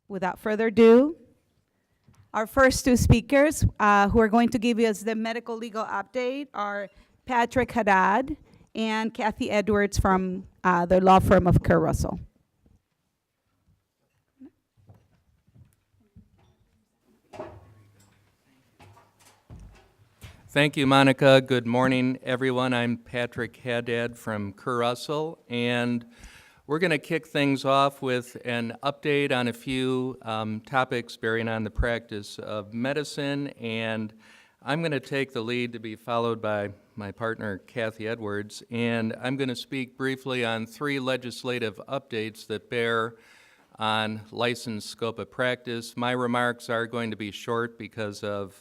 Without further ado, our first two speakers who are going to give us the medical legal update are Patrick Haddad and Kathy Edwards from the law firm of Kerr Russell. Thank you, Monica. Good morning, everyone. I'm Patrick Haddad from Kerr Russell, and we're going to kick things off with an update on a few topics bearing on the practice of medicine, and I'm going to take the lead to be followed by my partner, Kathy Edwards, and I'm going to speak briefly on three legislative updates that bear on licensed scope of practice. My remarks are going to be short because of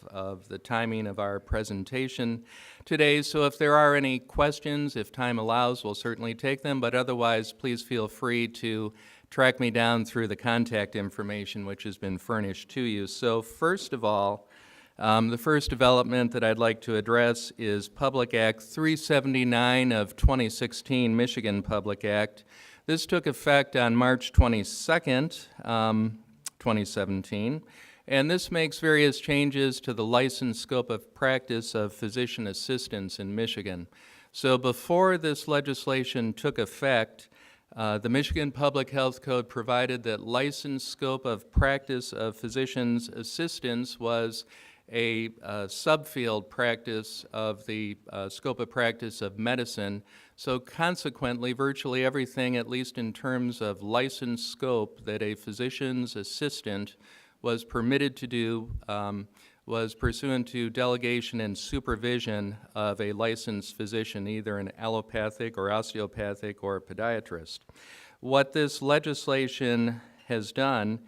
the timing of our presentation today, so if there are any questions, if time allows, we'll certainly take them, but otherwise, please feel free to track me down through the contact information which has been furnished to you. So first of all, the first development that I'd like to address is Public Act 379 of 2016, Michigan Public Act. This took effect on March 22nd, 2017, and this makes various changes to the licensed scope of practice of physician assistants in Michigan. So before this legislation took effect, the Michigan Public Health Code provided that licensed scope of practice of physicians assistants was a subfield practice of the scope of practice of medicine. So consequently, virtually everything, at least in terms of licensed scope, that a physician's assistant was permitted to do was pursuant to delegation and supervision of a licensed physician, either an allopathic or osteopathic or a podiatrist. What this legislation has done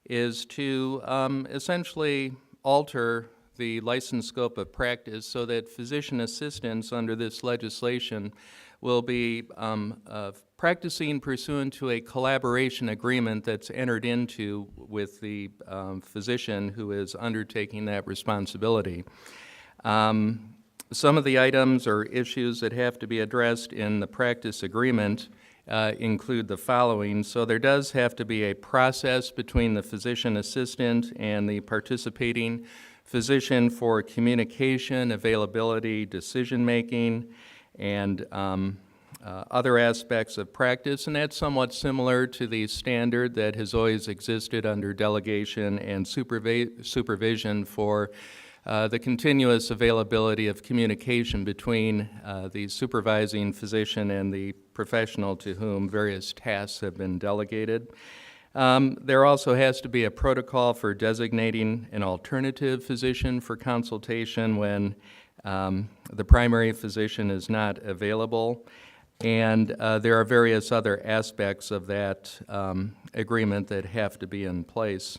is to essentially alter the licensed scope of practice so that physician assistants under this legislation will be practicing pursuant to a collaboration agreement that's entered into with the physician who is undertaking that responsibility. Some of the items or issues that have to be addressed in the practice agreement include the following. So there does have to be a process between the physician assistant and the participating physician for communication, availability, decision-making, and other aspects of practice, and that's somewhat similar to the standard that has always existed under delegation and supervision for the continuous availability of communication between the supervising physician and the professional to whom various tasks have been delegated. There also has to be a protocol for designating an alternative physician for consultation when the primary physician is not available. And there are various other aspects of that agreement that have to be in place.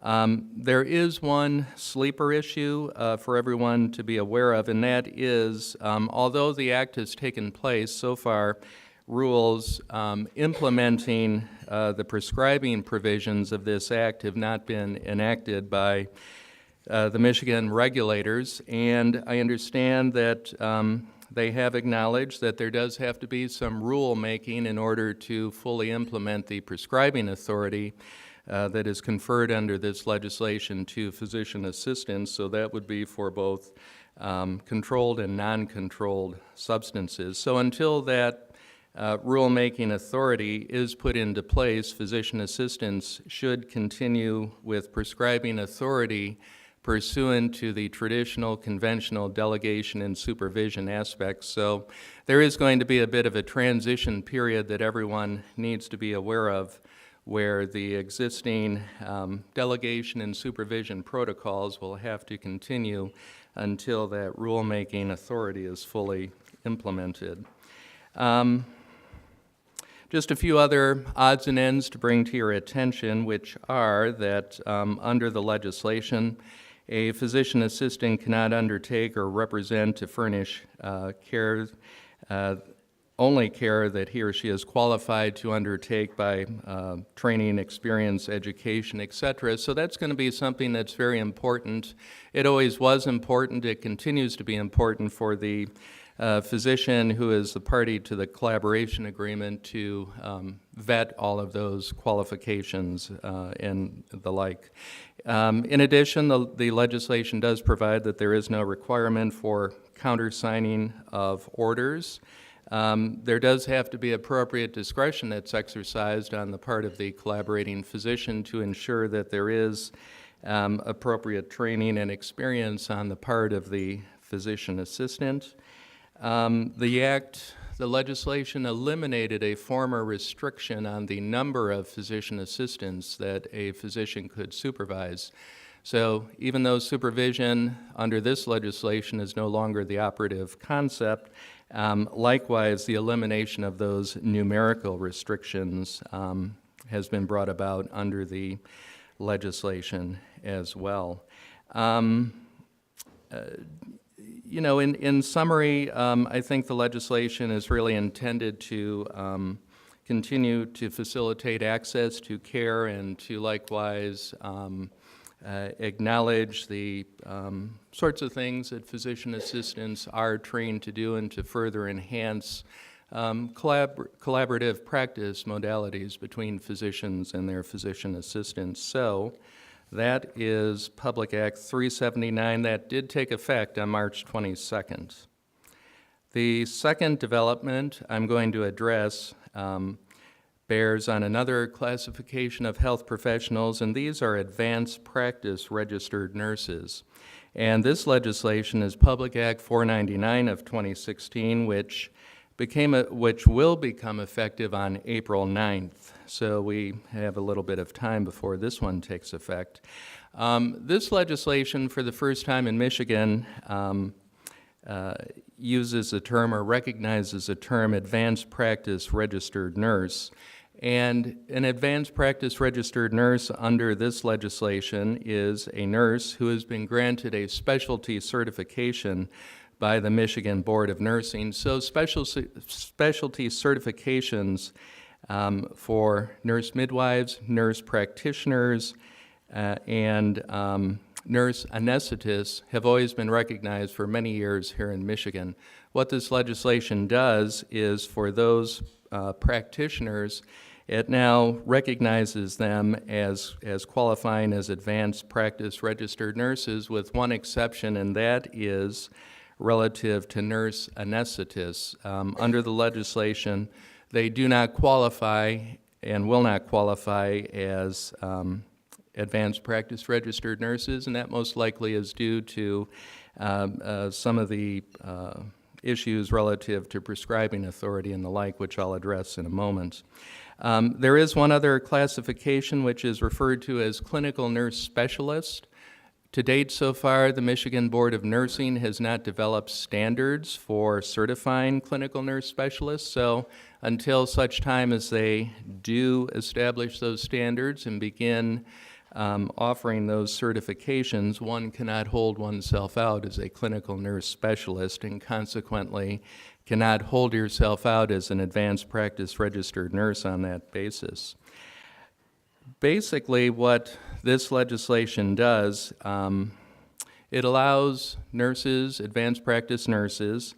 There is one sleeper issue for everyone to be aware of, and that is, although the act has taken place so far, rules implementing the prescribing provisions of this act have not been enacted by the Michigan regulators, and I understand that they have acknowledged that there does have to be some rule making in order to fully implement the prescribing authority that is conferred under this legislation to physician assistants, so that would be for both controlled and non-controlled substances. So until that rule-making authority is put into place, physician assistants should continue with prescribing authority pursuant to the traditional, conventional delegation and supervision aspects. So there is going to be a bit of a transition period that everyone needs to be aware of, where the existing delegation and supervision protocols will have to continue until that rule-making authority is fully implemented. Just a few other odds and ends to bring to your attention, which are that under the legislation, a physician assistant cannot undertake or represent to furnish care, only care that he or she is qualified to undertake by training, experience, education, etc. So that's going to be something that's very important. It always was important. It continues to be important for the physician who is the party to the collaboration agreement to vet all of those qualifications and the like. In addition, the legislation does provide that there is no requirement for countersigning of orders. There does have to be appropriate discretion that's exercised on the part of the collaborating physician to ensure that there is appropriate training and experience on the part of the physician assistant. The legislation eliminated a former restriction on the number of physician assistants that a physician could supervise. So even though supervision under this legislation is no longer the operative concept, likewise, the elimination of those numerical restrictions has been brought about under the legislation as well. In summary, I think the legislation is really intended to continue to facilitate access to care and to likewise acknowledge the sorts of things that physician assistants are trained to do and to further enhance collaborative practice modalities between physicians and their physician assistants. So that is Public Act 379. That did take effect on March 22nd. The second development I'm going to address bears on another classification of health professionals, and these are advanced practice registered nurses. And this legislation is Public Act 499 of 2016, which will become effective on April 9th. So we have a little bit of time before this one takes effect. This legislation, for the first time in Michigan, uses the term or recognizes the term advanced practice registered nurse. And an advanced practice registered nurse under this legislation is a nurse who has been granted a specialty certification by the Michigan Board of Nursing. So specialty certifications for nurse midwives, nurse practitioners, and nurse anesthetists have always been recognized for many years here in Michigan. What this legislation does is for those practitioners, it now recognizes them as qualifying as advanced practice registered nurses with one exception, and that is relative to nurse anesthetists. Under the legislation, they do not qualify and will not qualify as advanced practice registered nurses, and that most likely is due to some of the issues relative to prescribing authority and the like, which I'll address in a moment. There is one other classification which is referred to as clinical nurse specialist. To date, so far, the Michigan Board of Nursing has not developed standards for certifying clinical nurse specialists, so until such time as they do establish those standards and begin offering those certifications, one cannot hold oneself out as a clinical nurse specialist and consequently cannot hold yourself out as an advanced practice registered nurse on that basis. Basically, what this legislation does, it allows nurses, advanced practice nurses,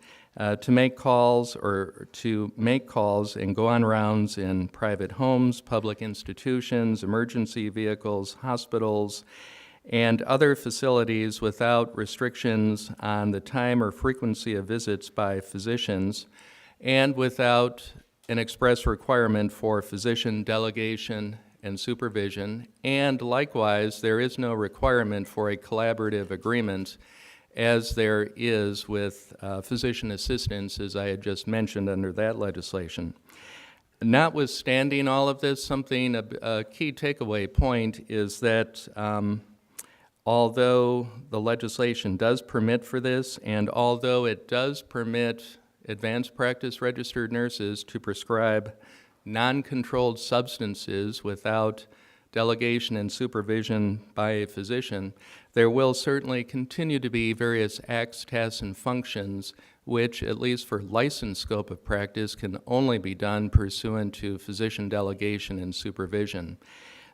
to make calls and go on rounds in private homes, public institutions, emergency vehicles, hospitals, and other facilities without restrictions on the time or frequency of visits by physicians and without an express requirement for physician delegation and supervision, and likewise, there is no requirement for a collaborative agreement as there is with physician assistants, as I had just mentioned under that legislation. Notwithstanding all of this, a key takeaway point is that although the legislation does permit for this, and although it does permit advanced practice registered nurses to prescribe non-controlled substances without delegation and supervision by a physician, there will certainly continue to be various acts, tasks, and functions which, at least for licensed scope of practice, can only be done pursuant to physician delegation and supervision.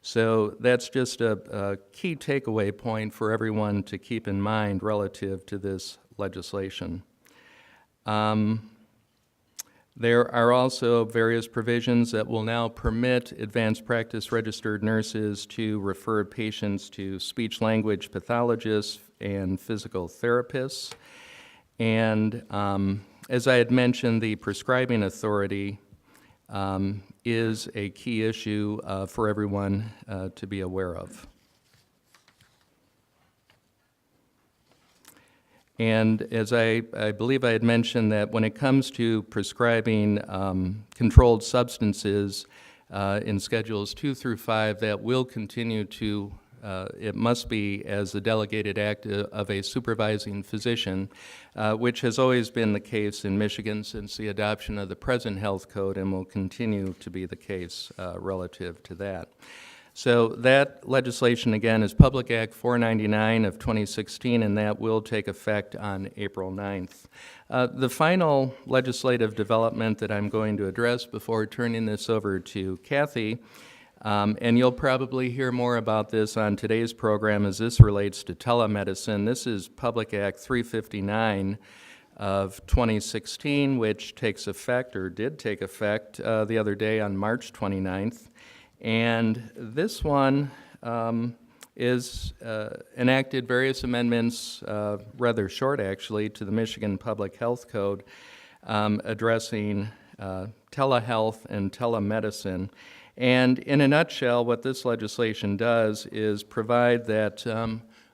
So that's just a key takeaway point for everyone to keep in mind relative to this legislation. There are also various provisions that will now permit advanced practice registered nurses to refer patients to speech-language pathologists and physical therapists. And as I had mentioned, the prescribing authority is a key issue for everyone to be aware of. And as I believe I had mentioned that when it comes to prescribing controlled substances in Schedules 2 through 5, that will continue to, it must be as a delegated act of a supervising physician, which has always been the case in Michigan since the adoption of the present health code and will continue to be the case relative to that. So that legislation, again, is Public Act 499 of 2016, and that will take effect on April 9th. The final legislative development that I'm going to address before turning this over to Kathy, and you'll probably hear more about this on today's program as this relates to telemedicine. This is Public Act 359 of 2016, which takes effect, or did take effect, the other day on March 29th. And this one is enacted various amendments, rather short actually, to the Michigan Public Health Code addressing telehealth and telemedicine. And in a nutshell, what this legislation does is provide that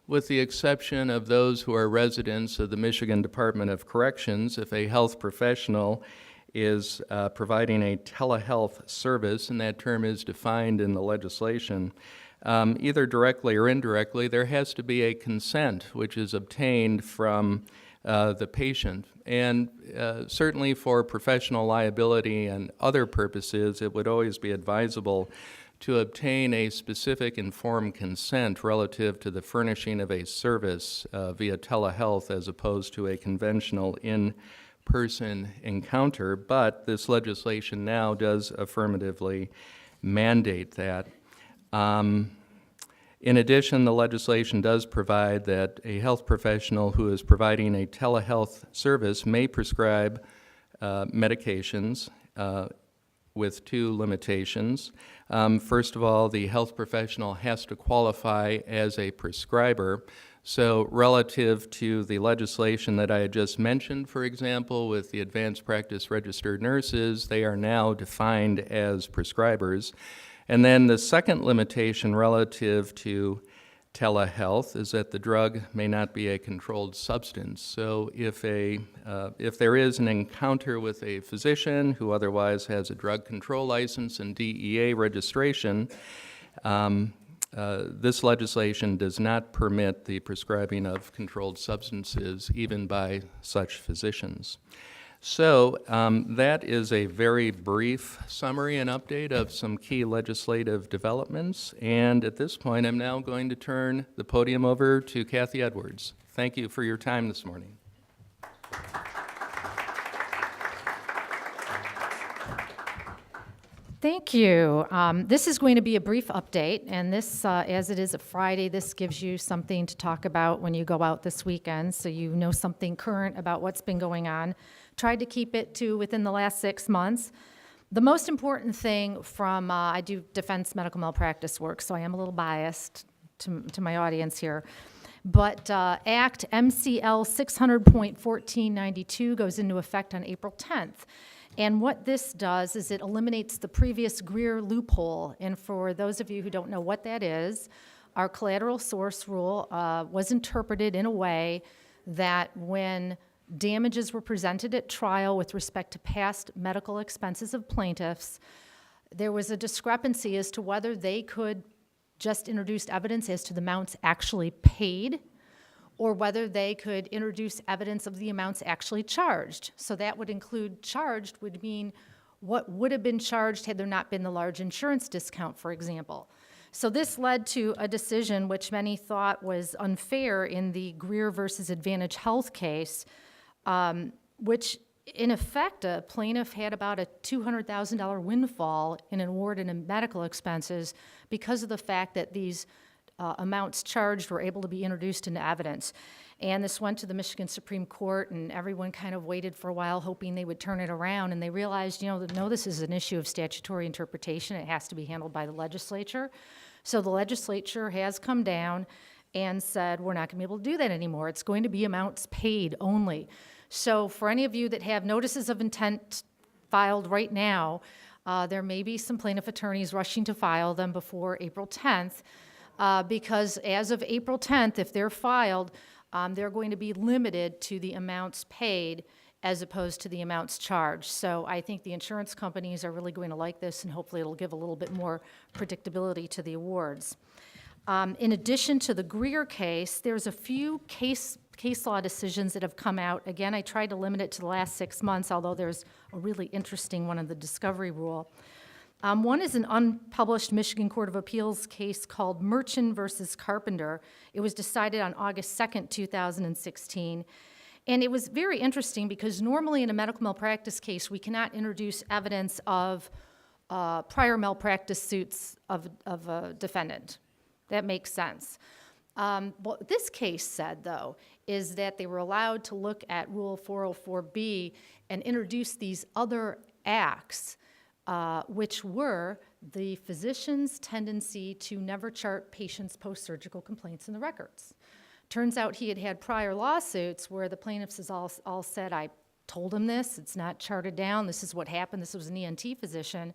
with the exception of those who are residents of the Michigan Department of Corrections, if a health professional is providing a telehealth service, and that term is defined in the legislation, either directly or indirectly, there has to be a consent which is obtained from the patient. And certainly for professional liability and other purposes, it would always be advisable to obtain a specific informed consent relative to the furnishing of a service via telehealth as opposed to a conventional in-person encounter, but this legislation now does affirmatively mandate that. In addition, the legislation does provide that a health professional who is providing a telehealth service may prescribe medications with two limitations. First of all, the health professional has to qualify as a prescriber. So relative to the legislation that I had just mentioned, for example, with the advanced practice registered nurses, they are now defined as prescribers. And then the second limitation relative to telehealth is that the drug may not be a controlled substance. So if there is an encounter with a physician who otherwise has a drug control license and DEA registration, this legislation does not permit the prescribing of controlled substances even by such physicians. So that is a very brief summary and update of some key legislative developments. And at this point, I'm now going to turn the podium over to Kathy Edwards. Thank you for your time this morning. Thank you. This is going to be a brief update, and this, as it is a Friday, this gives you something to talk about when you go out this weekend, so you know something current about what's been going on. Tried to keep it to within the last 6 months. The most important thing from, I do defense medical malpractice work, so I am a little biased to my audience here. But Act MCL 600.1492 goes into effect on April 10th. And what this does is it eliminates the previous Greer loophole. And for those of you who don't know what that is, our collateral source rule was interpreted in a way that when damages were presented at trial with respect to past medical expenses of plaintiffs, there was a discrepancy as to whether they could just introduce evidence as to the amounts actually paid, or whether they could introduce evidence of the amounts actually charged. So that would include charged would mean what would have been charged had there not been the large insurance discount, for example. So this led to a decision which many thought was unfair in the Greer versus Advantage Health case, which in effect a plaintiff had about a $200,000 windfall in an award in medical expenses because of the fact that these amounts charged were able to be introduced into evidence. And this went to the Michigan Supreme Court, and everyone kind of waited for a while, hoping they would turn it around. And they realized, no, this is an issue of statutory interpretation. It has to be handled by the legislature. So the legislature has come down and said, we're not going to be able to do that anymore. It's going to be amounts paid only. So for any of you that have notices of intent filed right now, there may be some plaintiff attorneys rushing to file them before April 10th, because as of April 10th, if they're filed, they're going to be limited to the amounts paid as opposed to the amounts charged. So I think the insurance companies are really going to like this, and hopefully it'll give a little bit more predictability to the awards. In addition to the Greer case, there's a few case law decisions that have come out. Again, I tried to limit it to the last 6 months, although there's a really interesting one in the discovery rule. One is an unpublished Michigan Court of Appeals case called Merchant versus Carpenter. It was decided on August 2nd, 2016. And it was very interesting because normally in a medical malpractice case, we cannot introduce evidence of prior malpractice suits of a defendant. That makes sense. What this case said, though, is that they were allowed to look at Rule 404B and introduce these other acts, which were the physician's tendency to never chart patients' post-surgical complaints in the records. Turns out he had had prior lawsuits where the plaintiffs has all said, I told him this, it's not charted down, this is what happened, this was an ENT physician.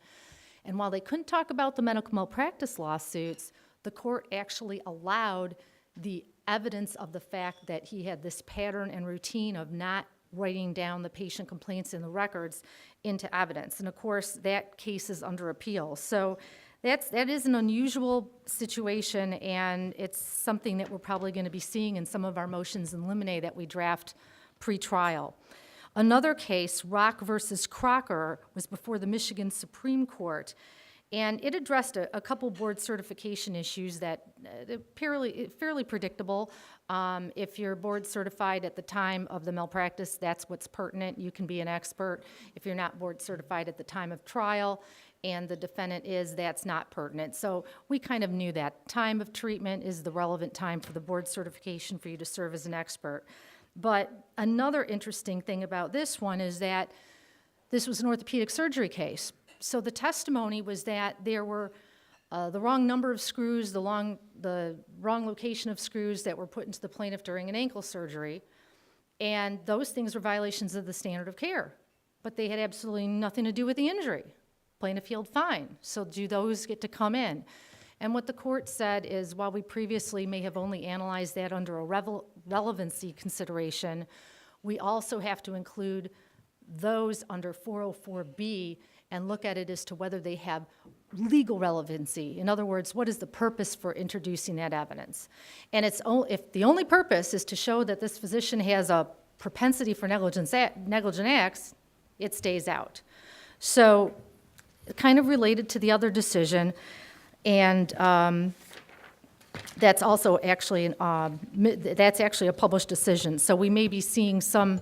And while they couldn't talk about the medical malpractice lawsuits, the court actually allowed the evidence of the fact that he had this pattern and routine of not writing down the patient complaints in the records into evidence. And of course, that case is under appeal. So that is an unusual situation, and it's something that we're probably going to be seeing in some of our motions in limine that we draft pre-trial. Another case, Rock versus Crocker, was before the Michigan Supreme Court, and it addressed a couple board certification issues that fairly predictable. If you're board certified at the time of the malpractice, that's what's pertinent. You can be an expert. If you're not board certified at the time of trial and the defendant is, that's not pertinent. So we kind of knew that. Time of treatment is the relevant time for the board certification for you to serve as an expert. But another interesting thing about this one is that this was an orthopedic surgery case. So the testimony was that there were the wrong number of screws, the wrong location of screws that were put into the plaintiff during an ankle surgery, and those things were violations of the standard of care. But they had absolutely nothing to do with the injury. Plaintiff healed fine. So do those get to come in? And what the court said is, while we previously may have only analyzed that under a relevancy consideration, we also have to include those under 404B and look at it as to whether they have legal relevancy. In other words, what is the purpose for introducing that evidence? And if the only purpose is to show that this physician has a propensity for negligent acts, it stays out. So kind of related to the other decision, and that's also actually a published decision. So we may be seeing some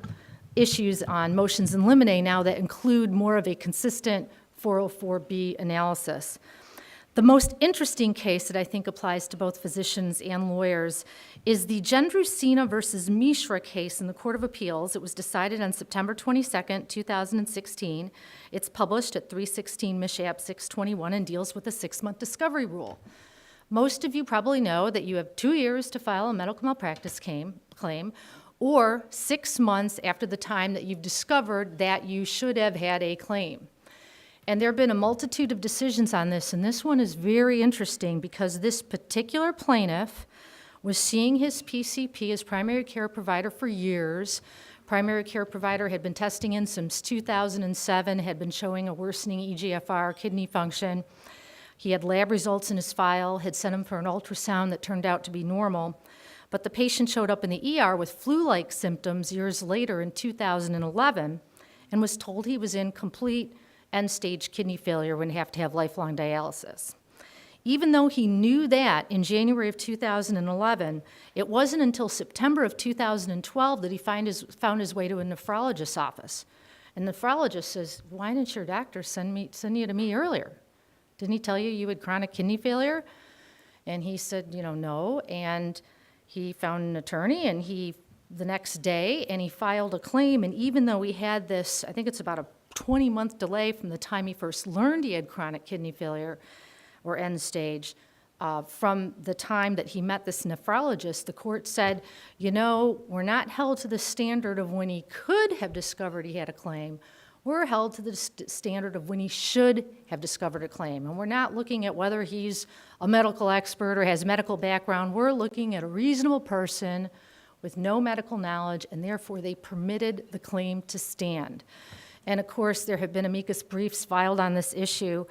issues on motions in limine now that include more of a consistent 404B analysis. The most interesting case that I think applies to both physicians and lawyers is the Gendrusina versus Mishra case in the Court of Appeals. It was decided on September 22nd, 2016. It's published at 316 MISHAP 621 and deals with a 6-month discovery rule. Most of you probably know that you have 2 years to file a medical malpractice claim, or 6 months after the time that you've discovered that you should have had a claim. And there have been a multitude of decisions on this, and this one is very interesting because this particular plaintiff was seeing his PCP, his primary care provider, for years. Primary care provider had been testing in since 2007, had been showing a worsening EGFR, kidney function. He had lab results in his file, had sent him for an ultrasound that turned out to be normal. But the patient showed up in the ER with flu-like symptoms years later in 2011 and was told he was in complete end-stage kidney failure and would have to have lifelong dialysis. Even though he knew that in January of 2011, it wasn't until September of 2012 that he found his way to a nephrologist's office. And the nephrologist says, why didn't your doctor send you to me earlier? Didn't he tell you you had chronic kidney failure? And he said, no. And he found an attorney, and the next day, and he filed a claim. And even though he had this, I think it's about a 20-month delay from the time he first learned he had chronic kidney failure or end stage, from the time that he met this nephrologist, the court said, we're not held to the standard of when he could have discovered he had a claim. We're held to the standard of when he should have discovered a claim. And we're not looking at whether he's a medical expert or has medical background. We're looking at a reasonable person with no medical knowledge, and therefore they permitted the claim to stand. And of course, there have been amicus briefs filed on this issue,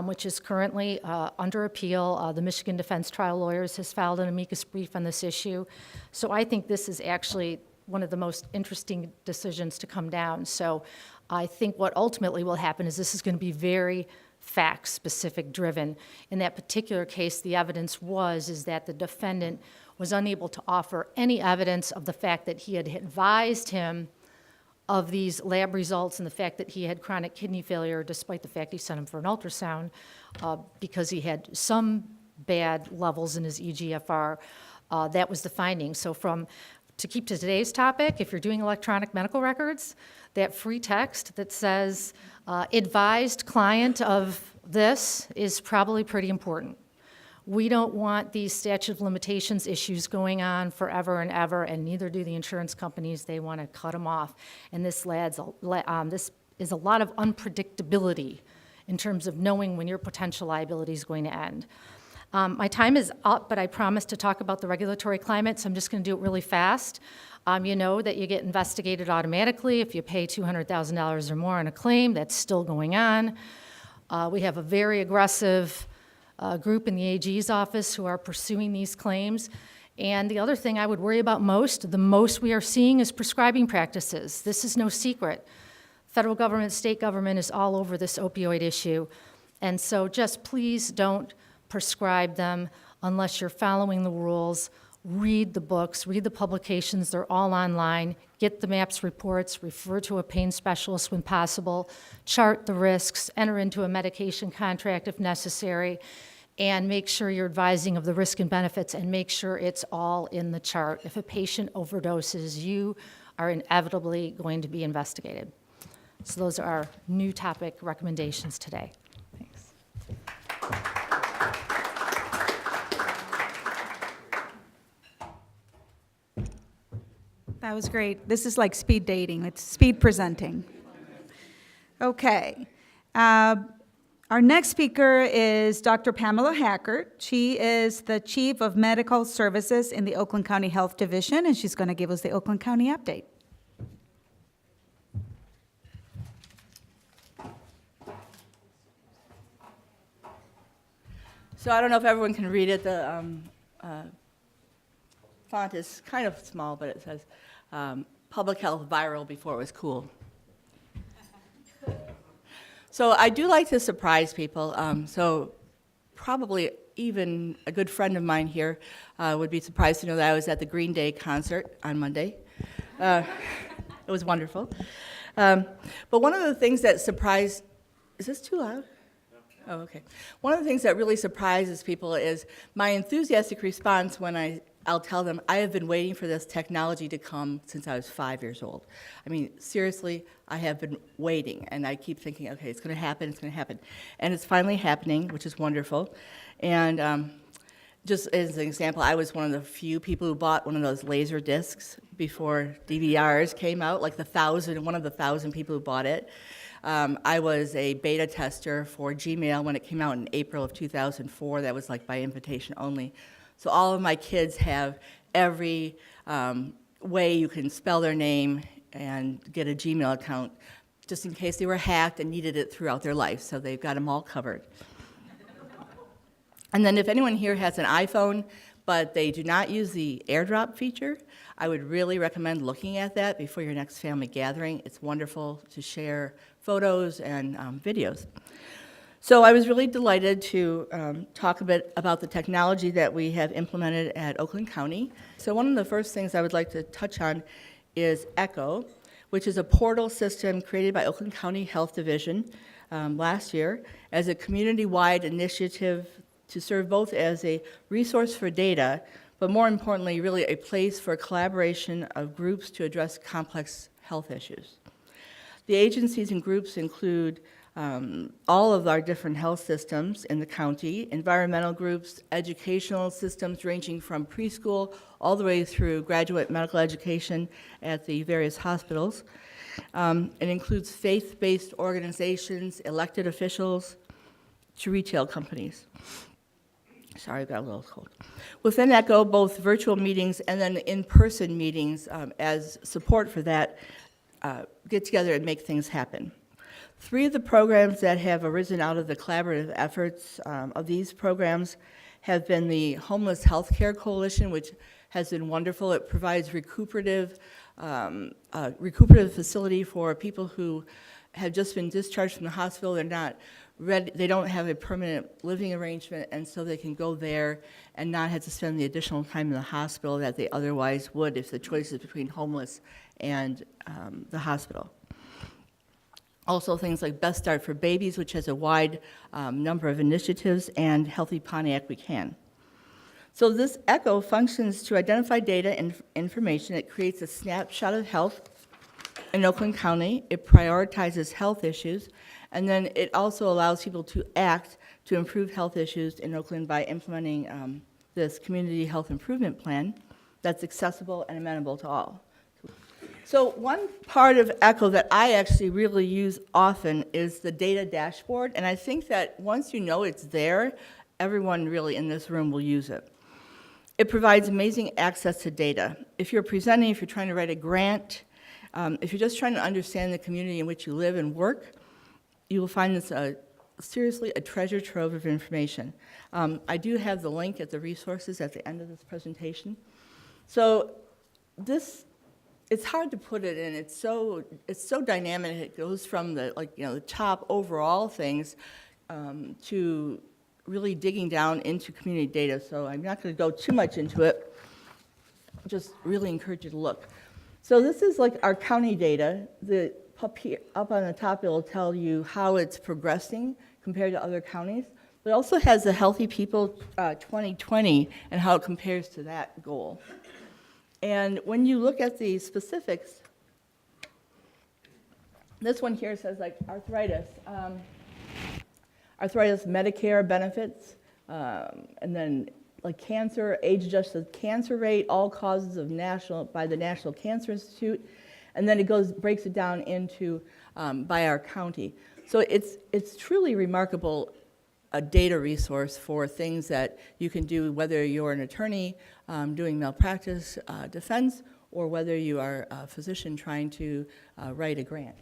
which is currently under appeal. The Michigan Defense Trial Lawyers has filed an amicus brief on this issue. So I think this is actually one of the most interesting decisions to come down. So I think what ultimately will happen is this is going to be very fact-specific driven. In that particular case, the evidence is that the defendant was unable to offer any evidence of the fact that he had advised him of these lab results and the fact that he had chronic kidney failure, despite the fact he sent him for an ultrasound, because he had some bad levels in his eGFR. That was the finding. So to keep to today's topic, if you're doing electronic medical records, that free text that says advised client of this is probably pretty important. We don't want these statute of limitations issues going on forever and ever, and neither do the insurance companies. They want to cut them off. And this is a lot of unpredictability in terms of knowing when your potential liability is going to end. My time is up, but I promised to talk about the regulatory climate, so I'm just going to do it really fast. You know that you get investigated automatically if you pay $200,000 or more on a claim. That's still going on. We have a very aggressive group in the AG's office who are pursuing these claims. And the other thing I would worry about the most we are seeing is prescribing practices. This is no secret. Federal government, state government is all over this opioid issue. And so just please don't prescribe them unless you're following the rules. Read the books, read the publications, they're all online. Get the MAPS reports, refer to a pain specialist when possible, chart the risks, enter into a medication contract if necessary, and make sure you're advising of the risk and benefits, and make sure it's all in the chart. If a patient overdoses, you are inevitably going to be investigated. So those are our new topic recommendations today. Thanks. That was great. This is like speed dating. It's speed presenting. Okay. Our next speaker is Dr. Pamela Hackert. She is the Chief of Medical Services in the Oakland County Health Division, and she's going to give us the Oakland County update. So I don't know if everyone can read it. The font is kind of small, but it says public health viral before it was cool. So I do like to surprise people. So probably even a good friend of mine here would be surprised to know that I was at the Green Day concert on Monday. It was wonderful. But one of the things that surprised, is this too loud? Oh, okay. One of the things that really surprises people is my enthusiastic response when I'll tell them, I have been waiting for this technology to come since I was 5 years old. I mean, seriously, I have been waiting, and I keep thinking, okay, it's going to happen, it's going to happen. And it's finally happening, which is wonderful. And just as an example, I was one of the few people who bought one of those laser discs before DVRs came out, like one of the 1,000 people who bought it. I was a beta tester for Gmail when it came out in April of 2004. That was like by invitation only. So all of my kids have every way you can spell their name and get a Gmail account, just in case they were hacked and needed it throughout their life. So they've got them all covered. And then if anyone here has an iPhone, but they do not use the AirDrop feature, I would really recommend looking at that before your next family gathering. It's wonderful to share photos and videos. So I was really delighted to talk a bit about the technology that we have implemented at Oakland County. So one of the first things I would like to touch on is ECHO, which is a portal system created by Oakland County Health Division last year as a community-wide initiative to serve both as a resource for data, but more importantly, really a place for collaboration of groups to address complex health issues. The agencies and groups include all of our different health systems in the county, environmental groups, educational systems ranging from preschool all the way through graduate medical education at the various hospitals. It includes faith-based organizations, elected officials, to retail companies. Sorry, I got a little cold. Within that go both virtual meetings and then in-person meetings as support for that, get together and make things happen. 3 of the programs that have arisen out of the collaborative efforts of these programs have been the Homeless Healthcare Coalition, which has been wonderful. It provides recuperative facility for people who have just been discharged from the hospital. They're not ready, they don't have a permanent living arrangement, and so they can go there and not have to spend the additional time in the hospital that they otherwise would if the choice is between homeless and the hospital. Also things like Best Start for Babies, which has a wide number of initiatives, and Healthy Pontiac We Can. So this ECHO functions to identify data and information. It creates a snapshot of health in Oakland County. It prioritizes health issues, and then it also allows people to act to improve health issues in Oakland by implementing this community health improvement plan that's accessible and amenable to all. So one part of ECHO that I actually really use often is the data dashboard, and I think that once you know it's there, everyone really in this room will use it. It provides amazing access to data. If you're presenting, if you're trying to write a grant, if you're just trying to understand the community in which you live and work, you will find this seriously a treasure trove of information. I do have the link at the resources at the end of this presentation. So this, it's hard to put it in. It's so dynamic. It goes from the top overall things to really digging down into community data. So I'm not going to go too much into it. Just really encourage you to look. So this is like our county data. Up on the top, it will tell you how it's progressing compared to other counties. But it also has the Healthy People 2020 and how it compares to that goal. And when you look at the specifics, this one here says like arthritis. Arthritis Medicare benefits, and then like cancer, age-adjusted cancer rate, all causes of by the National Cancer Institute, and then it breaks it down into by our county. So it's truly remarkable, a data resource for things that you can do, whether you're an attorney doing malpractice defense, or whether you are a physician trying to write a grant.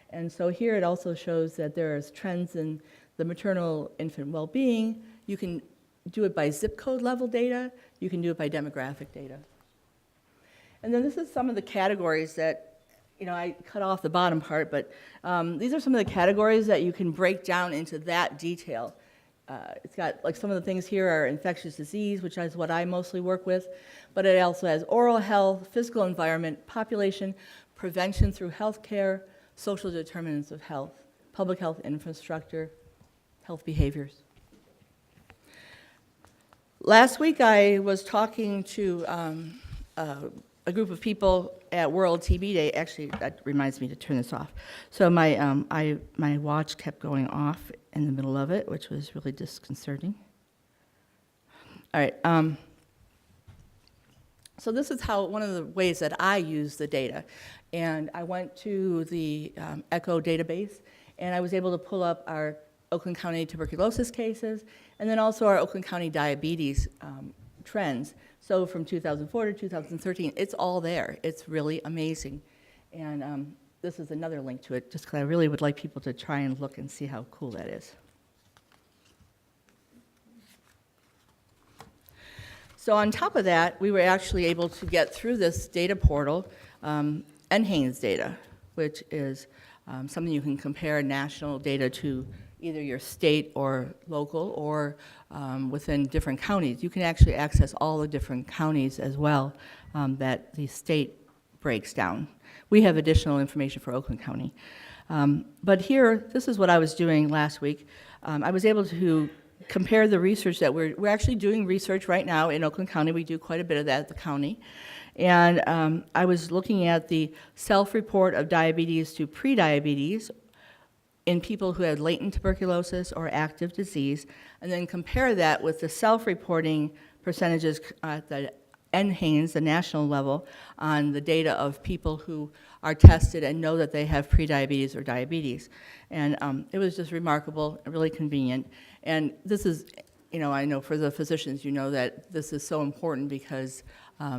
And so here it also shows that there's trends in the maternal infant well-being. You can do it by zip code level data. You can do it by demographic data. And then this is some of the categories that, I cut off the bottom part, but these are some of the categories that you can break down into that detail. It's got, like, some of the things here are infectious disease, which is what I mostly work with, but it also has oral health, physical environment, population, prevention through healthcare, social determinants of health, public health infrastructure, health behaviors. Last week I was talking to a group of people at World TB Day. Actually, that reminds me to turn this off. So my watch kept going off in the middle of it, which was really disconcerting. All right. So this is one of the ways that I use the data. And I went to the ECHO database, and I was able to pull up our Oakland County tuberculosis cases, and then also our Oakland County diabetes trends. So from 2004 to 2013, it's all there. It's really amazing. And this is another link to it, just because I really would like people to try and look and see how cool that is. So on top of that, we were actually able to get through this data portal, NHANES data, which is something you can compare national data to either your state or local or within different counties. You can actually access all the different counties as well that the state breaks down. We have additional information for Oakland County. But here, this is what I was doing last week. I was able to compare the research that we're actually doing research right now in Oakland County. We do quite a bit of that at the county. And I was looking at the self-report of diabetes to prediabetes in people who had latent tuberculosis or active disease, and then compare that with the self-reporting percentages at the NHANES, the national level, on the data of people who are tested and know that they have prediabetes or diabetes. And it was just remarkable, really convenient. And this is, I know for the physicians, you know that this is so important because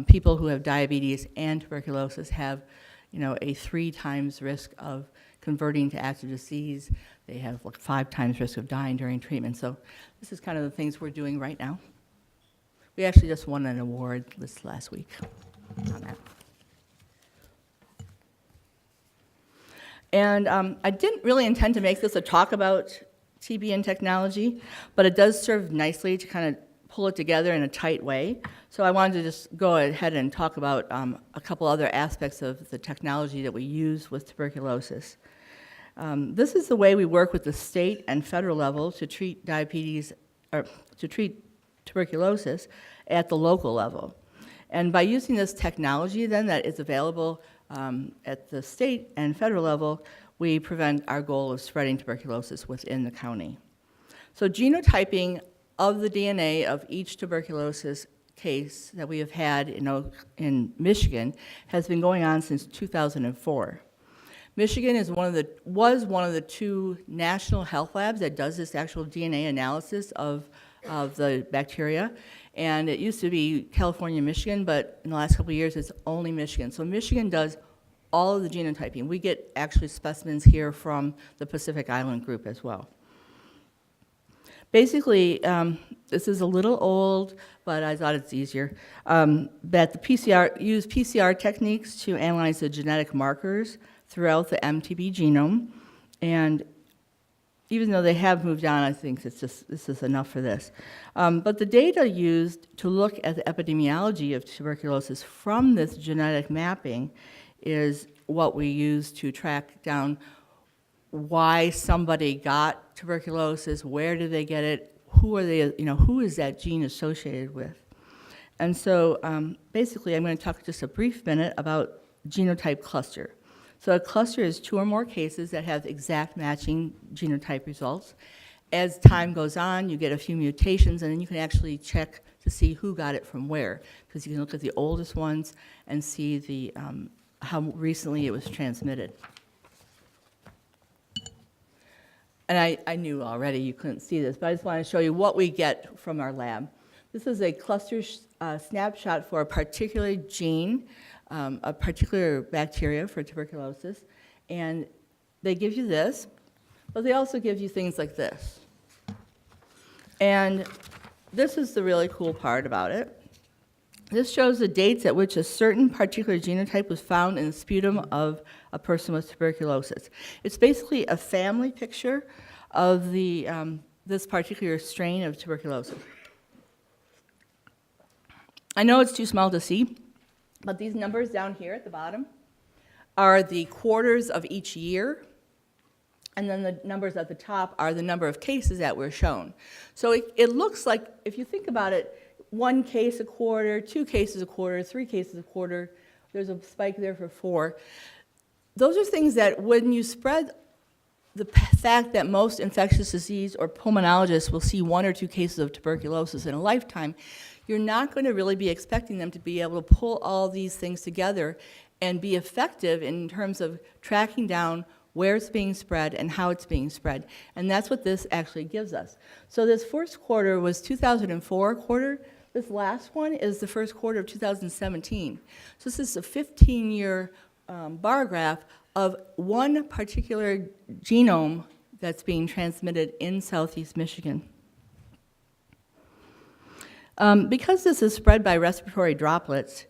people who have diabetes and tuberculosis have, a 3 times risk of converting to active disease. They have like 5 times risk of dying during treatment. So this is kind of the things we're doing right now. We actually just won an award this last week on that. And I didn't really intend to make this a talk about TB and technology, but it does serve nicely to kind of pull it together in a tight way. So I wanted to just go ahead and talk about a couple other aspects of the technology that we use with tuberculosis. This is the way we work with the state and federal level to treat diabetes, or to treat tuberculosis at the local level. And by using this technology then that is available at the state and federal level, we prevent our goal of spreading tuberculosis within the county. So genotyping of the DNA of each tuberculosis case that we have had in Michigan has been going on since 2004. Michigan was one of the 2 national health labs that does this actual DNA analysis of the bacteria. And it used to be California, Michigan, but in the last couple of years, it's only Michigan. So Michigan does all of the genotyping. We get actually specimens here from the Pacific Island group as well. Basically, this is a little old, but I thought it's easier, that the use PCR techniques to analyze the genetic markers throughout the MTB genome. And even though they have moved on, I think this is enough for this. But the data used to look at the epidemiology of tuberculosis from this genetic mapping is what we use to track down why somebody got tuberculosis, where did they get it, who are they, who is that gene associated with? And so basically I'm going to talk just a brief minute about genotype cluster. So a cluster is 2 or more cases that have exact matching genotype results. As time goes on, you get a few mutations, and then you can actually check to see who got it from where, because you can look at the oldest ones and see the, how recently it was transmitted. And I knew already you couldn't see this, but I just want to show you what we get from our lab. This is a cluster snapshot for a particular gene, a particular bacteria for tuberculosis, and they give you this, but they also give you things like this. And this is the really cool part about it. This shows the dates at which a certain particular genotype was found in the sputum of a person with tuberculosis. It's basically a family picture of the, this particular strain of tuberculosis. I know it's too small to see, but these numbers down here at the bottom are the quarters of each year, and then the numbers at the top are the number of cases that were shown. So it looks like, if you think about it, 1 case a quarter, 2 cases a quarter, 3 cases a quarter, there's a spike there for 4. Those are things that when you spread the fact that most infectious disease or pulmonologists will see 1 or 2 cases of tuberculosis in a lifetime, you're not going to really be expecting them to be able to pull all these things together and be effective in terms of tracking down where it's being spread and how it's being spread. And that's what this actually gives us. So this first quarter was 2004 quarter. This last one is the first quarter of 2017. So this is a 15-year bar graph of one particular genome that's being transmitted in Southeast Michigan. Because this is spread by respiratory droplets,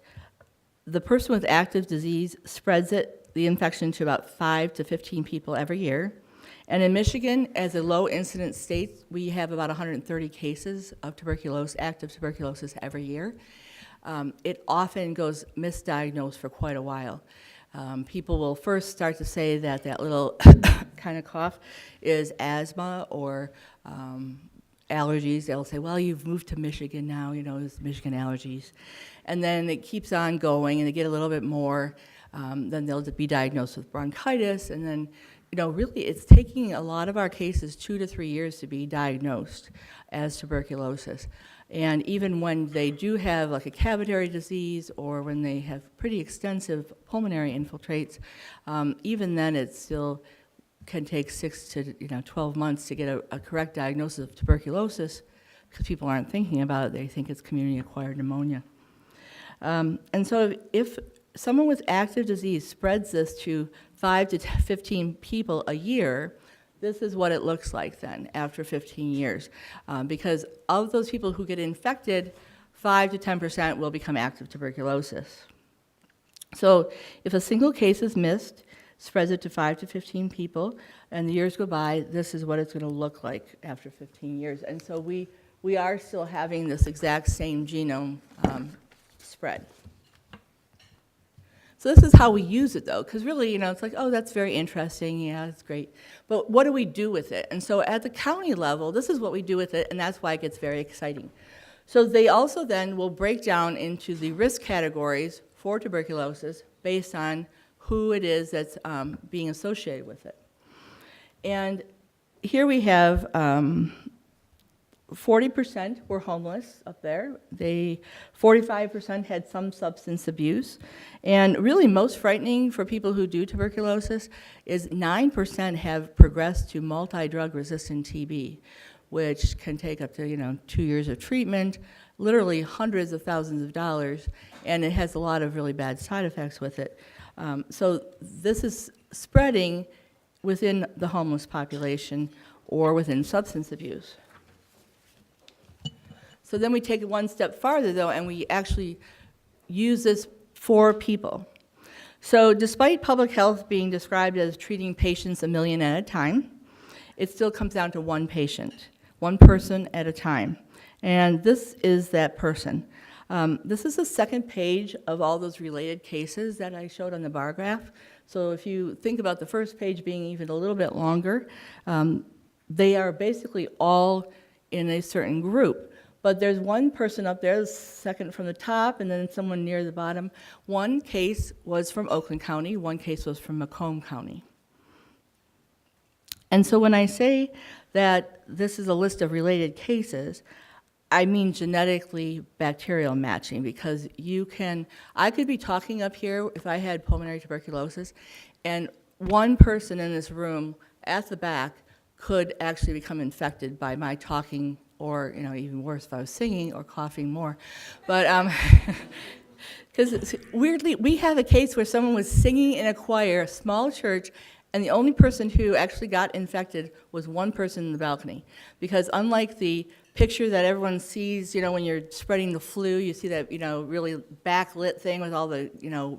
the person with active disease spreads the infection to about 5 to 15 people every year. And in Michigan, as a low incidence state, we have about 130 cases of tuberculosis, active tuberculosis every year. It often goes misdiagnosed for quite a while. People will first start to say that that little kind of cough is asthma or allergies, they'll say, well, you've moved to Michigan now, there's Michigan allergies. And then it keeps on going, and they get a little bit more. Then they'll be diagnosed with bronchitis, and then, really it's taking a lot of our cases 2 to 3 years to be diagnosed as tuberculosis. And even when they do have like a cavitary disease or when they have pretty extensive pulmonary infiltrates, even then it still can take 6 to 12 months to get a correct diagnosis of tuberculosis because people aren't thinking about it. They think it's community-acquired pneumonia. And so if someone with active disease spreads this to 5 to 15 people a year, this is what it looks like then after 15 years. Because of those people who get infected, 5 to 10% will become active tuberculosis. So if a single case is missed, spreads it to 5 to 15 people, and the years go by, this is what it's going to look like after 15 years. And so we are still having this exact same genome spread. So this is how we use it, though, because really, it's like, oh, that's very interesting, yeah, that's great. But what do we do with it? And so at the county level, this is what we do with it, and that's why it gets very exciting. So they also then will break down into the risk categories for tuberculosis based on who it is that's being associated with it. And here we have 40% were homeless up there. 45% had some substance abuse. And really most frightening for people who do tuberculosis is 9% have progressed to multi-drug resistant TB, which can take up to 2 years of treatment, literally hundreds of thousands of dollars, and it has a lot of really bad side effects with it. So this is spreading within the homeless population or within substance abuse. So then we take it one step farther, though, and we actually use this for people. So despite public health being described as treating patients 1 million at a time, it still comes down to one patient, one person at a time. And this is that person. This is the second page of all those related cases that I showed on the bar graph. So if you think about the first page being even a little bit longer, they are basically all in a certain group. But there's one person up there, the second from the top, and then someone near the bottom. One case was from Oakland County, one case was from Macomb County. And so when I say that this is a list of related cases, I mean genetically bacterial matching, because I could be talking up here if I had pulmonary tuberculosis, and one person in this room at the back could actually become infected by my talking, or even worse if I was singing or coughing more. But because weirdly, we have a case where someone was singing in a choir, a small church, and the only person who actually got infected was one person in the balcony. Because unlike the picture that everyone sees, when you're spreading the flu, you see that, really backlit thing with all the,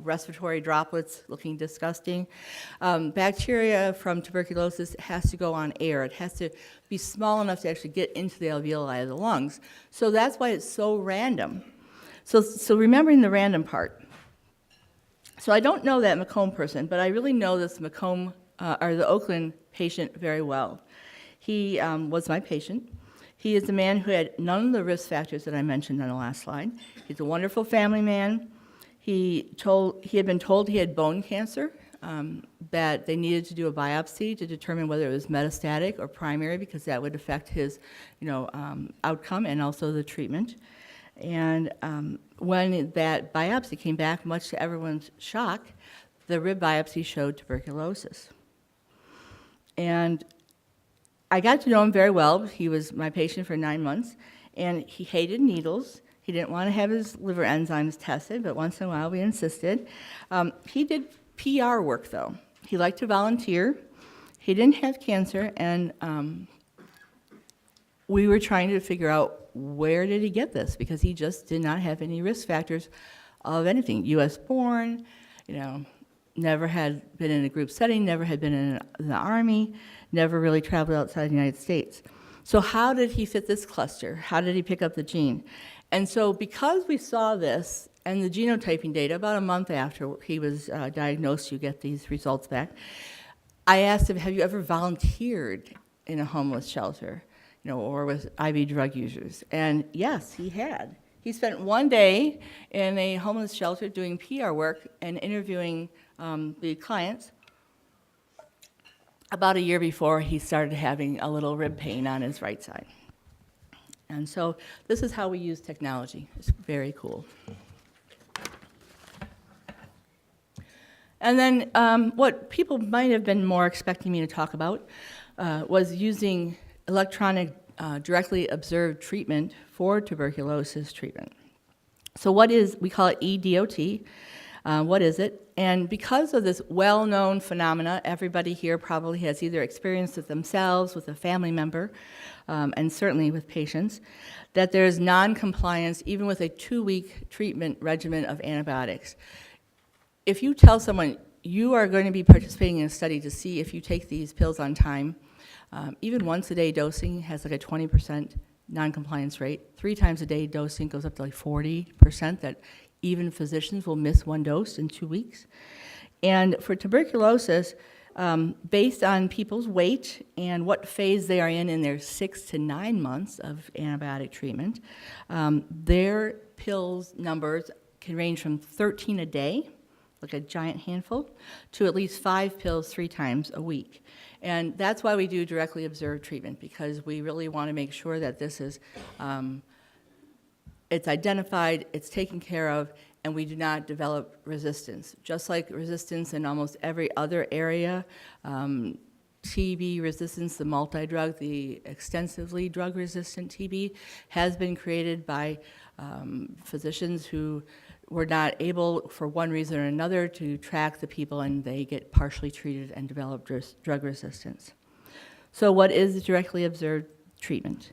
respiratory droplets looking disgusting. Bacteria from tuberculosis has to go on air. It has to be small enough to actually get into the alveoli of the lungs. So that's why it's so random. So remembering the random part. So I don't know that Macomb person, but I really know this Macomb, or the Oakland patient very well. He was my patient. He is a man who had none of the risk factors that I mentioned on the last slide. He's a wonderful family man. He had been told he had bone cancer, that they needed to do a biopsy to determine whether it was metastatic or primary, because that would affect his, outcome and also the treatment. And when that biopsy came back, much to everyone's shock, the rib biopsy showed tuberculosis. And I got to know him very well. He was my patient for 9 months, and he hated needles. He didn't want to have his liver enzymes tested, but once in a while we insisted. He did PR work, though. He liked to volunteer. He didn't have cancer, and we were trying to figure out where did he get this, because he just did not have any risk factors of anything. U.S. born, never had been in a group setting, never had been in the Army, never really traveled outside the United States. So how did he fit this cluster? How did he pick up the gene? And so because we saw this and the genotyping data, about a month after he was diagnosed, you get these results back, I asked him, have you ever volunteered in a homeless shelter? or with IV drug users. And yes, he had. He spent one day in a homeless shelter doing PR work and interviewing the clients about a year before he started having a little rib pain on his right side. And so this is how we use technology. It's very cool. And then what people might have been more expecting me to talk about was using electronic directly observed treatment for tuberculosis treatment. So we call it eDOT. What is it? And because of this well-known phenomena, everybody here probably has either experienced it themselves with a family member, and certainly with patients, that there's non-compliance even with a 2-week treatment regimen of antibiotics. If you tell someone you are going to be participating in a study to see if you take these pills on time, even once-a-day dosing has like a 20% non-compliance rate. 3 times a day dosing goes up to like 40%, that even physicians will miss 1 dose in 2 weeks. And for tuberculosis, based on people's weight and what phase they are in their 6 to 9 months of antibiotic treatment, their pills numbers can range from 13 a day, like a giant handful, to at least 5 pills 3 times a week. And that's why we do directly observed treatment, because we really want to make sure that this is, it's identified, it's taken care of, and we do not develop resistance. Just like resistance in almost every other area, TB resistance, the multi-drug, the extensively drug-resistant TB, has been created by physicians who were not able, for one reason or another, to track the people, and they get partially treated and develop drug resistance. So what is directly observed treatment?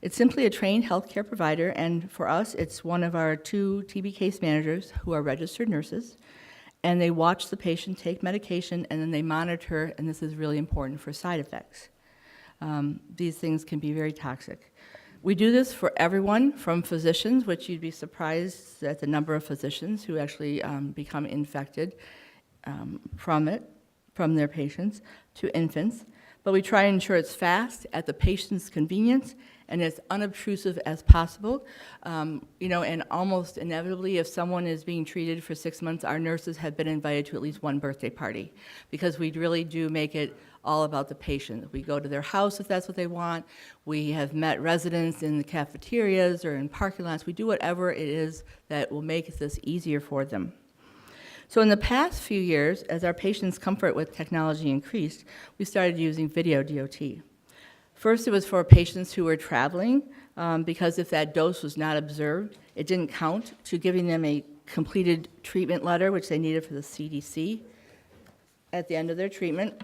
It's simply a trained healthcare provider, and for us, it's one of our 2 TB case managers who are registered nurses, and they watch the patient take medication, and then they monitor, and this is really important, for side effects. These things can be very toxic. We do this for everyone, from physicians, which you'd be surprised at the number of physicians who actually become infected from their patients, to infants. But we try and ensure it's fast, at the patient's convenience, and as unobtrusive as possible. And almost inevitably, if someone is being treated for 6 months, our nurses have been invited to at least 1 birthday party, because we really do make it all about the patient. We go to their house if that's what they want. We have met residents in the cafeterias or in parking lots. We do whatever it is that will make this easier for them. So in the past few years, as our patients' comfort with technology increased, we started using video DOT. First, it was for patients who were traveling, because if that dose was not observed, it didn't count to giving them a completed treatment letter, which they needed for the CDC at the end of their treatment.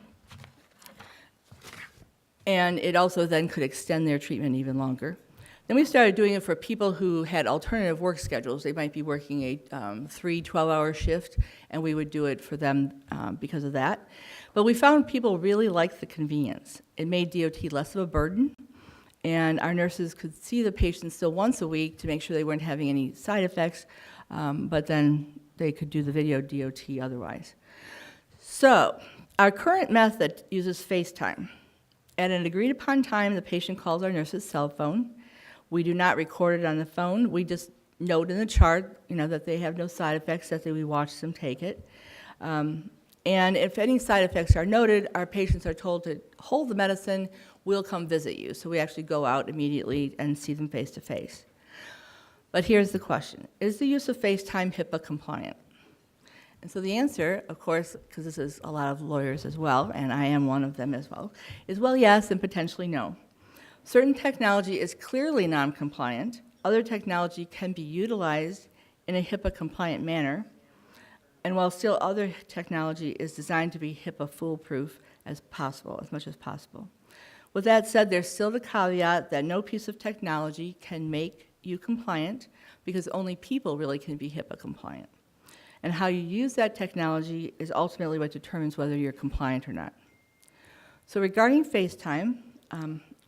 And it also then could extend their treatment even longer. Then we started doing it for people who had alternative work schedules. They might be working a 3 12-hour shift, and we would do it for them because of that. But we found people really liked the convenience. It made DOT less of a burden, and our nurses could see the patients still once a week to make sure they weren't having any side effects, but then they could do the video DOT otherwise. So our current method uses FaceTime. At an agreed-upon time, the patient calls our nurse's cell phone. We do not record it on the phone. We just note in the chart, that they have no side effects, that we watch them take it. And if any side effects are noted, our patients are told to hold the medicine, we'll come visit you. So we actually go out immediately and see them face-to-face. But here's the question. Is the use of FaceTime HIPAA compliant? And so the answer, of course, because this is a lot of lawyers as well, and I am one of them as well, is well, yes, and potentially no. Certain technology is clearly non-compliant. Other technology can be utilized in a HIPAA-compliant manner. And while still other technology is designed to be HIPAA foolproof as possible, as much as possible. With that said, there's still the caveat that no piece of technology can make you compliant, because only people really can be HIPAA compliant. And how you use that technology is ultimately what determines whether you're compliant or not. So regarding FaceTime,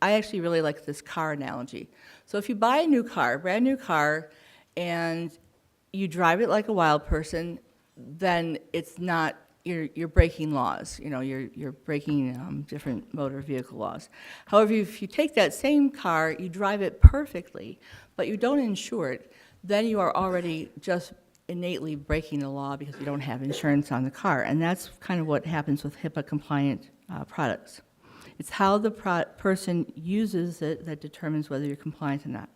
I actually really like this car analogy. So if you buy a new car, brand new car, and you drive it like a wild person, then it's not you're breaking laws. You know, you're breaking different motor vehicle laws. However, if you take that same car, you drive it perfectly, but you don't insure it, then you are already just innately breaking the law because you don't have insurance on the car. And that's kind of what happens with HIPAA-compliant products. It's how the person uses it that determines whether you're compliant or not.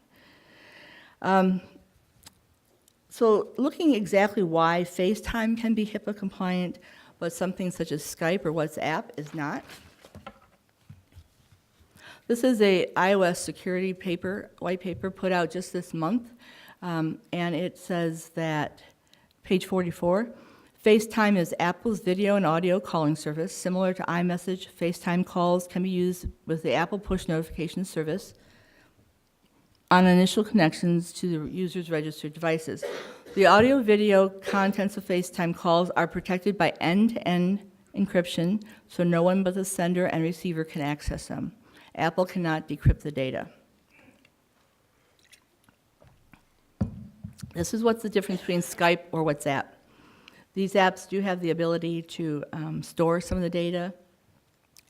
So looking exactly why FaceTime can be HIPAA compliant, but something such as Skype or WhatsApp is not. This is a iOS security white paper put out just this month, and it says that, page 44, FaceTime is Apple's video and audio calling service. Similar to iMessage, FaceTime calls can be used with the Apple push notification service on initial connections to the user's registered devices. The audio-video contents of FaceTime calls are protected by end-to-end encryption, so no one but the sender and receiver can access them. Apple cannot decrypt the data. This is what's the difference between Skype or WhatsApp. These apps do have the ability to store some of the data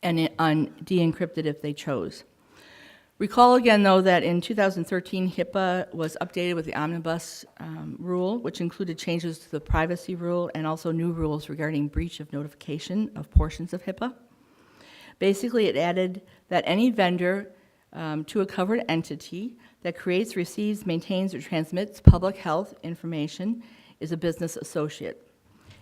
and de-encrypt it if they chose. Recall again, though, that in 2013, HIPAA was updated with the Omnibus rule, which included changes to the privacy rule and also new rules regarding breach of notification of portions of HIPAA. Basically, it added that any vendor to a covered entity that creates, receives, maintains, or transmits public health information is a business associate.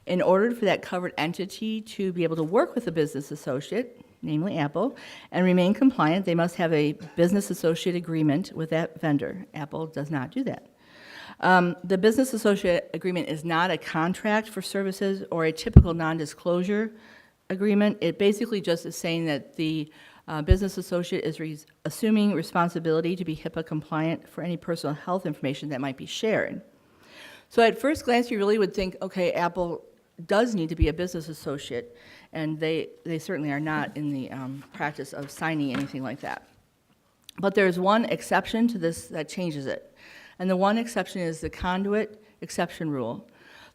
In order for that covered entity to be able to work with a business associate, namely Apple, and remain compliant, they must have a business associate agreement with that vendor. Apple does not do that. The business associate agreement is not a contract for services or a typical non-disclosure agreement. It basically just is saying that the business associate is assuming responsibility to be HIPAA compliant for any personal health information that might be shared. So at first glance, you really would think, okay, Apple does need to be a business associate, and they certainly are not in the practice of signing anything like that. But there's one exception to this that changes it, and the one exception is the conduit exception rule.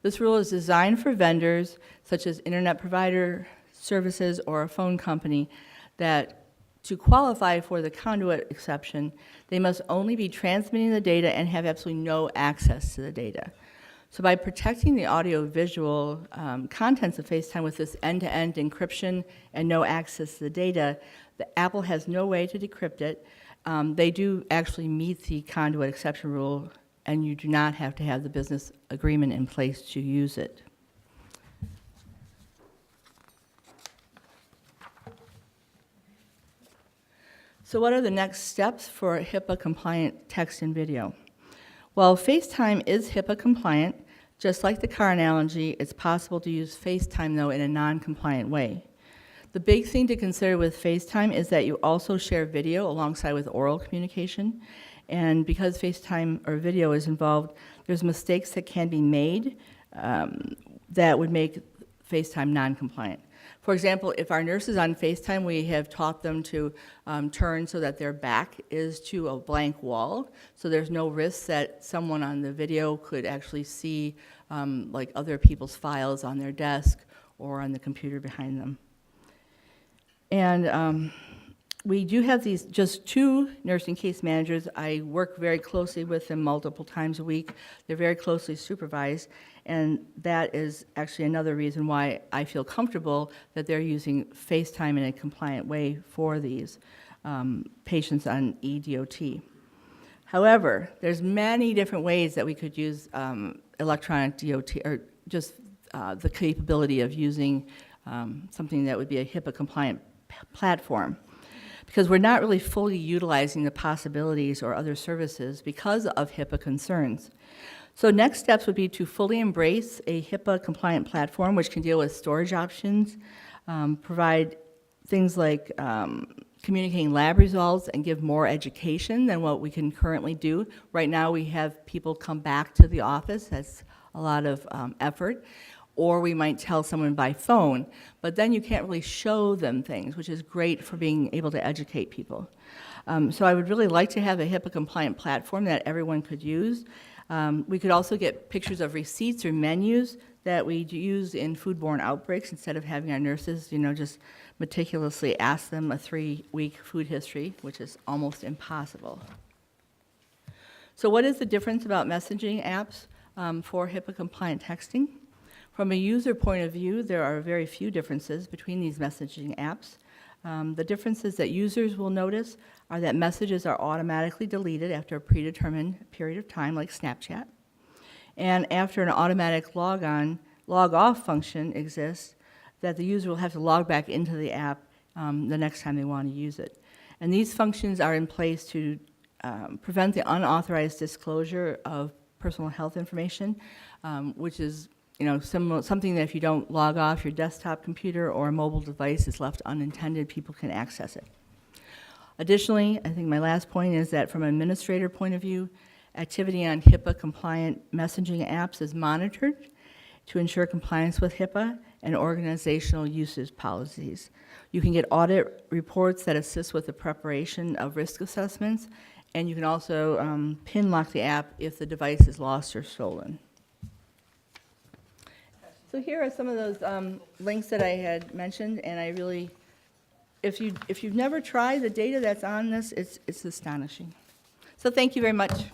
This rule is designed for vendors, such as internet provider services or a phone company, that to qualify for the conduit exception, they must only be transmitting the data and have absolutely no access to the data. So by protecting the audio-visual contents of FaceTime with this end-to-end encryption and no access to the data, the Apple has no way to decrypt it. They do actually meet the conduit exception rule, and you do not have to have the business agreement in place to use it. So what are the next steps for HIPAA-compliant text and video? Well, FaceTime is HIPAA compliant. Just like the car analogy, it's possible to use FaceTime, though, in a non-compliant way. The big thing to consider with FaceTime is that you also share video alongside with oral communication. And because FaceTime or video is involved, there's mistakes that can be made that would make FaceTime non-compliant. For example, if our nurse is on FaceTime, we have taught them to turn so that their back is to a blank wall, so there's no risk that someone on the video could actually see like other people's files on their desk or on the computer behind them. And we do have these just 2 nursing case managers. I work very closely with them multiple times a week. They're very closely supervised, and that is actually another reason why I feel comfortable that they're using FaceTime in a compliant way for these patients on eDOT. However, there's many different ways that we could use electronic DOT, or just the capability of using something that would be a HIPAA compliant platform, because we're not really fully utilizing the possibilities or other services because of HIPAA concerns. So next steps would be to fully embrace a HIPAA-compliant platform which can deal with storage options, provide things like communicating lab results, and give more education than what we can currently do. Right now we have people come back to the office. That's a lot of effort. Or we might tell someone by phone, but then you can't really show them things, which is great for being able to educate people. So I would really like to have a HIPAA-compliant platform that everyone could use. We could also get pictures of receipts or menus that we use in foodborne outbreaks instead of having our nurses, just meticulously ask them a 3-week food history, which is almost impossible. So what is the difference about messaging apps for HIPAA-compliant texting? From a user point of view, there are very few differences between these messaging apps. The differences that users will notice are that messages are automatically deleted after a predetermined period of time, like Snapchat. And after an automatic log-off function exists, that the user will have to log back into the app the next time they want to use it. And these functions are in place to prevent the unauthorized disclosure of personal health information, which is something that if you don't log off your desktop computer or a mobile device is left unintended, people can access it. Additionally, I think my last point is that from an administrator point of view, activity on HIPAA-compliant messaging apps is monitored to ensure compliance with HIPAA and organizational usage policies. You can get audit reports that assist with the preparation of risk assessments, and you can also pin lock the app if the device is lost or stolen. So here are some of those links that I had mentioned, and I really, if you've never tried the data that's on this, it's astonishing. So thank you very much.